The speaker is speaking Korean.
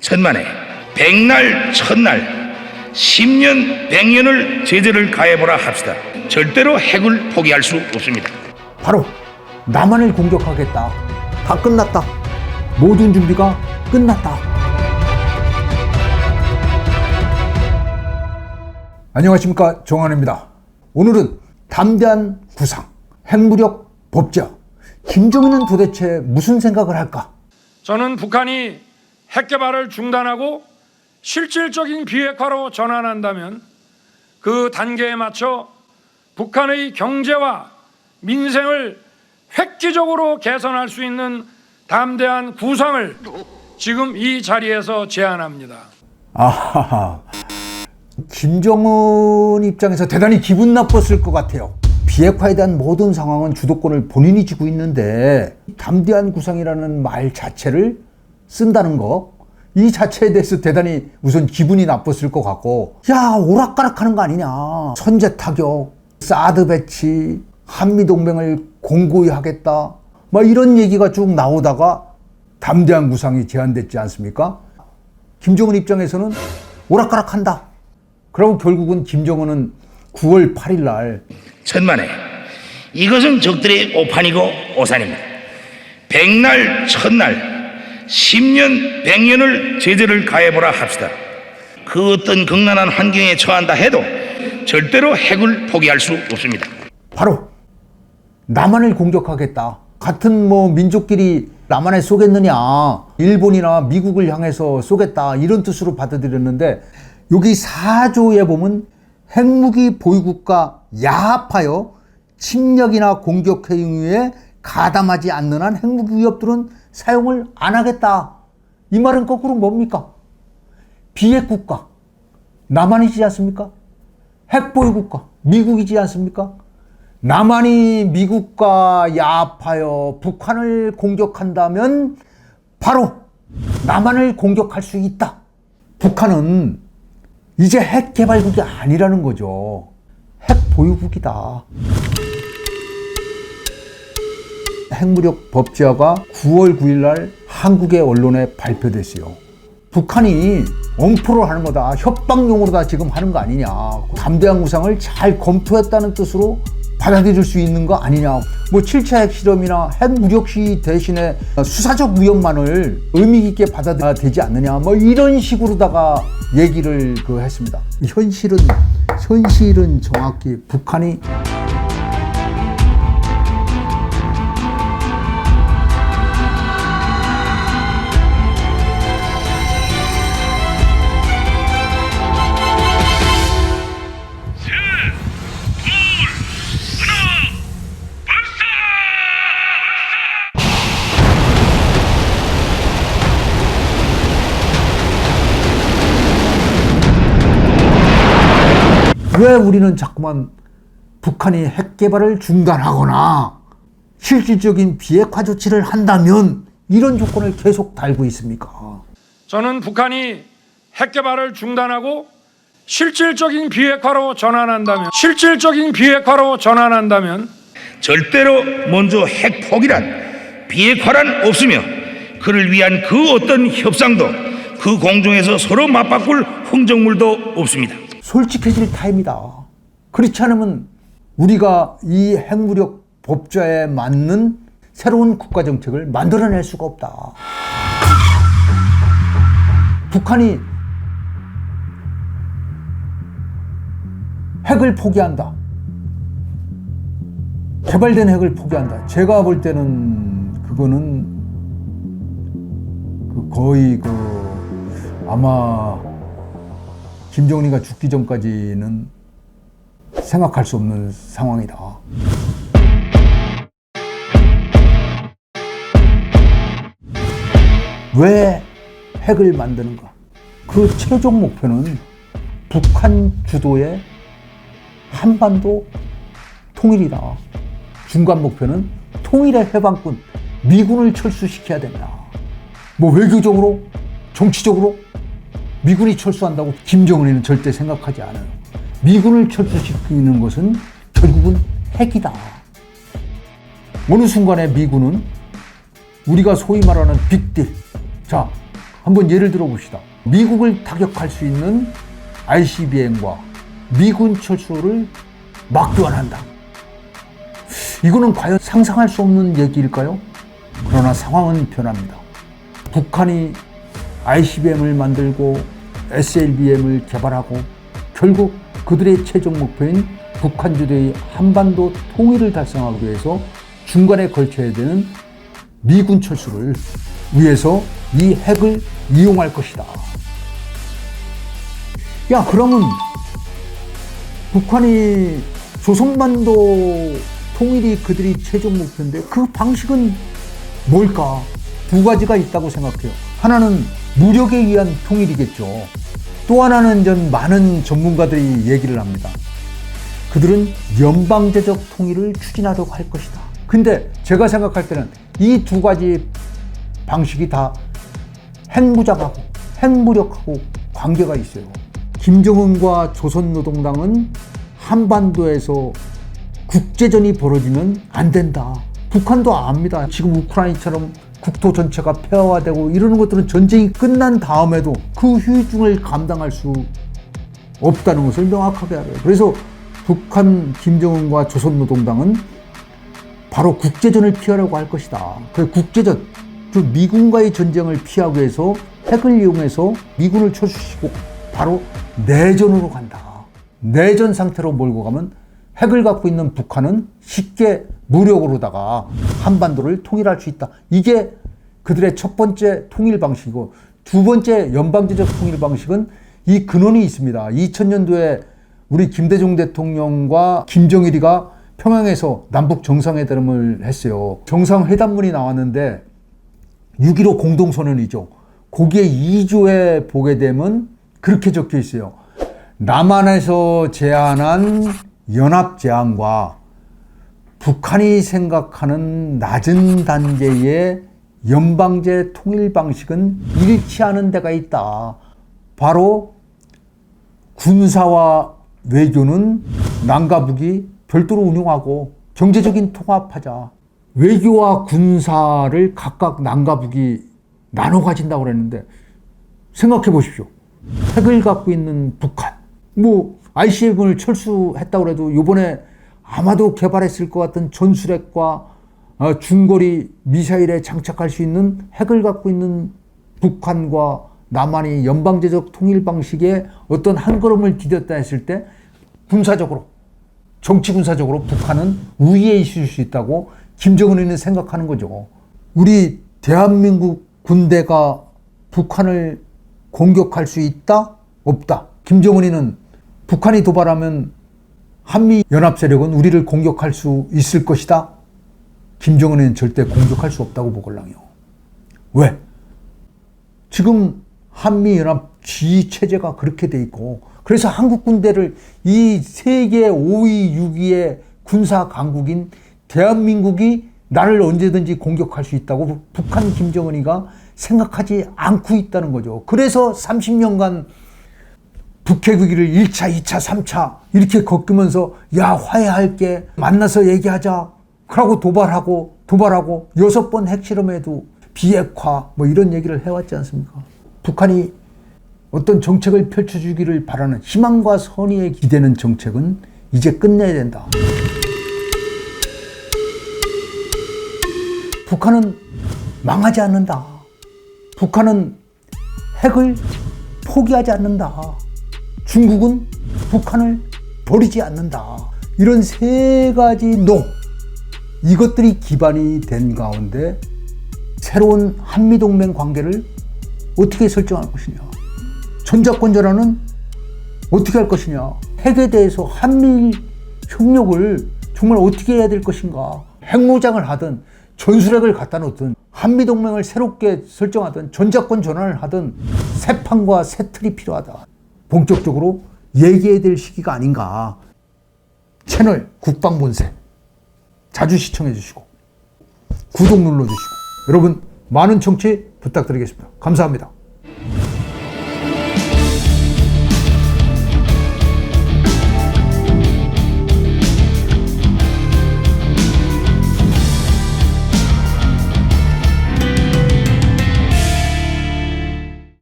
천만에 백날 천날 10년 100년을 제재를 가해보라 합시다. 절대로 핵을 포기할 수 없습니다. 바로 남한을 공격하겠다. 다 끝났다. 모든 준비가 끝났다. 안녕하십니까, 정한입니다. 오늘은 담대한 구상, 핵무력 법제화. 김정은은 도대체 무슨 생각을 할까? 저는 북한이 핵 개발을 중단하고 실질적인 비핵화로 전환한다면 그 단계에 맞춰 북한의 경제와 민생을 획기적으로 개선할 수 있는 담대한 구상을 지금 이 자리에서 제안합니다. 아하하. 김정은 입장에서 대단히 기분 나빴을 것 같아요. 비핵화에 대한 모든 상황은 주도권을 본인이 쥐고 있는데 담대한 구상이라는 말 자체를 쓴다는 거, 이 자체에 대해서 대단히 우선 기분이 나빴을 것 같고, 야, 오락가락하는 거 아니냐. 선제 타격, 사드 배치, 한미동맹을 공고히 하겠다, 뭐 이런 얘기가 쭉 나오다가 담대한 구상이 제안됐지 않습니까? 김정은 입장에서는 오락가락한다. 그리고 결국은 김정은은 9월 8일 날 천만에 이것은 적들의 오판이고 오산입니다. 백날 천날 10년 100년을 제재를 가해보라 합시다. 그 어떤 극난한 환경에 처한다 해도 절대로 핵을 포기할 수 없습니다. 바로 남한을 공격하겠다. 같은 민족끼리 남한에 쏘겠느냐, 일본이나 미국을 향해서 쏘겠다, 이런 뜻으로 받아들였는데, 여기 4조에 보면 핵무기 보유국가 야합하여 침략이나 공격 행위에 가담하지 않는 한 핵무기 위협들은 사용을 안 하겠다. 이 말은 거꾸로 뭡니까? 비핵국가 남한이지 않습니까? 핵보유국가 미국이지 않습니까? 남한이 미국과 야합하여 북한을 공격한다면 바로 남한을 공격할 수 있다. 북한은 이제 핵 개발국이 아니라는 거죠. 핵 보유국이다. 핵무력 법제화가 9월 9일 날 한국의 언론에 발표됐어요. 북한이 엄포를 하는 거다, 협박용으로 다 지금 하는 거 아니냐, 담대한 구상을 잘 검토했다는 뜻으로 받아들일 수 있는 거 아니냐, 7차 핵실험이나 핵무력 시위 대신에 수사적 위협만을 의미 있게 받아들여야 되지 않느냐, 이런 식으로다가 얘기를 했습니다. 현실은 정확히 북한이 왜 우리는 자꾸만 북한이 핵 개발을 중단하거나 실질적인 비핵화 조치를 한다면 이런 조건을 계속 달고 있습니까? 저는 북한이 핵 개발을 중단하고 실질적인 비핵화로 전환한다면 절대로 먼저 핵 포기란, 비핵화란 없으며 그를 위한 그 어떤 협상도, 그 공중에서 서로 맞바꿀 흥정물도 없습니다. 솔직해질 타임이다. 그렇지 않으면 우리가 이 핵무력 법제화에 맞는 새로운 국가정책을 만들어낼 수가 없다. 북한이 핵을 포기한다, 개발된 핵을 포기한다. 제가 볼 때는 그거는 거의 아마 김정은이가 죽기 전까지는 생각할 수 없는 상황이다. 왜 핵을 만드는가? 그 최종 목표는 북한 주도의 한반도 통일이다. 중간 목표는 통일의 해방군, 미군을 철수시켜야 된다. 외교적으로, 정치적으로 미군이 철수한다고 김정은이는 절대 생각하지 않아요. 미군을 철수시키는 것은 결국은 핵이다. 어느 순간에 미군은 우리가 소위 말하는 빅딜, 자, 한번 예를 들어 봅시다. 미국을 타격할 수 있는 ICBM과 미군 철수를 막교환한다. 이거는 과연 상상할 수 없는 얘기일까요? 그러나 상황은 변합니다. 북한이 ICBM을 만들고 SLBM을 개발하고 결국 그들의 최종 목표인 북한주도의 한반도 통일을 달성하기 위해서 중간에 걸쳐야 되는 미군 철수를 위해서 이 핵을 이용할 것이다. 야, 그러면 북한이 조선반도 통일이 그들이 최종 목표인데 그 방식은 뭘까? 두 가지가 있다고 생각해요. 하나는 무력에 의한 통일이겠죠. 또 하나는 전 많은 전문가들이 얘기를 합니다. 그들은 연방제적 통일을 추진하려고 할 것이다. 근데 제가 생각할 때는 이 두 가지 방식이 다 핵무장하고 핵무력하고 관계가 있어요. 김정은과 조선노동당은 한반도에서 국제전이 벌어지면 안 된다. 북한도 압니다. 지금 우크라이나처럼 국토 전체가 폐허화되고 이러는 것들은 전쟁이 끝난 다음에도 그 후유증을 감당할 수 없다는 것을 명확하게 알아요. 그래서 북한 김정은과 조선노동당은 바로 국제전을 피하려고 할 것이다. 그 국제전, 즉 미군과의 전쟁을 피하기 위해서 핵을 이용해서 미군을 철수시키고 바로 내전으로 간다. 내전 상태로 몰고 가면 핵을 갖고 있는 북한은 쉽게 무력으로다가 한반도를 통일할 수 있다. 이게 그들의 첫 번째 통일 방식이고, 두 번째 연방제적 통일 방식은 이 근원이 있습니다. 2000년도에 우리 김대중 대통령과 김정일이가 평양에서 남북 정상회담을 했어요. 정상회담문이 나왔는데 6.15 공동선언이죠. 거기에 2조에 보게 되면 그렇게 적혀 있어요. 남한에서 제안한 연합제안과 북한이 생각하는 낮은 단계의 연방제 통일 방식은 일치하는 데가 있다. 바로 군사와 외교는 남과 북이 별도로 운용하고 경제적인 통합하자. 외교와 군사를 각각 남과 북이 나눠 가진다고 그랬는데 생각해 보십시오. 핵을 갖고 있는 북한, ICBM을 철수했다고 해도 이번에 아마도 개발했을 것 같은 전술핵과 중거리 미사일에 장착할 수 있는 핵을 갖고 있는 북한과 남한이 연방제적 통일 방식의 어떤 한 걸음을 디뎠다 했을 때 군사적으로, 정치 군사적으로 북한은 우위에 있을 수 있다고 김정은이는 생각하는 거죠. 우리 대한민국 군대가 북한을 공격할 수 있다? 없다. 김정은이는 북한이 도발하면 한미 연합 세력은 우리를 공격할 수 있을 것이다. 김정은이는 절대 공격할 수 없다고 보걸랑요. 왜? 지금 한미 연합 지휘 체제가 그렇게 돼 있고, 그래서 한국 군대를 이 세계 5위, 6위의 군사 강국인 대한민국이 나를 언제든지 공격할 수 있다고 북한 김정은이가 생각하지 않고 있다는 거죠. 그래서 30년간 북핵 위기를 1차, 2차, 3차 이렇게 겪으면서 야, 화해할게, 만나서 얘기하자, 그러고 도발하고 6번 핵실험에도 비핵화 이런 얘기를 해왔지 않습니까? 북한이 어떤 정책을 펼쳐주기를 바라는 희망과 선의에 기대는 정책은 이제 끝내야 된다. 북한은 망하지 않는다. 북한은 핵을 포기하지 않는다. 중국은 북한을 버리지 않는다. 이런 세 가지 이것들이 기반이 된 가운데 새로운 한미동맹 관계를 어떻게 설정할 것이냐, 전작권 전환은 어떻게 할 것이냐, 핵에 대해서 한미 협력을 정말 어떻게 해야 될 것인가, 핵무장을 하든 전술핵을 갖다 놓든 한미동맹을 새롭게 설정하든 전작권 전환을 하든 새 판과 새 틀이 필요하다. 본격적으로 얘기해야 될 시기가 아닌가. 채널 국방본색 자주 시청해 주시고 구독 눌러주시고 여러분 많은 청취 부탁드리겠습니다. 감사합니다.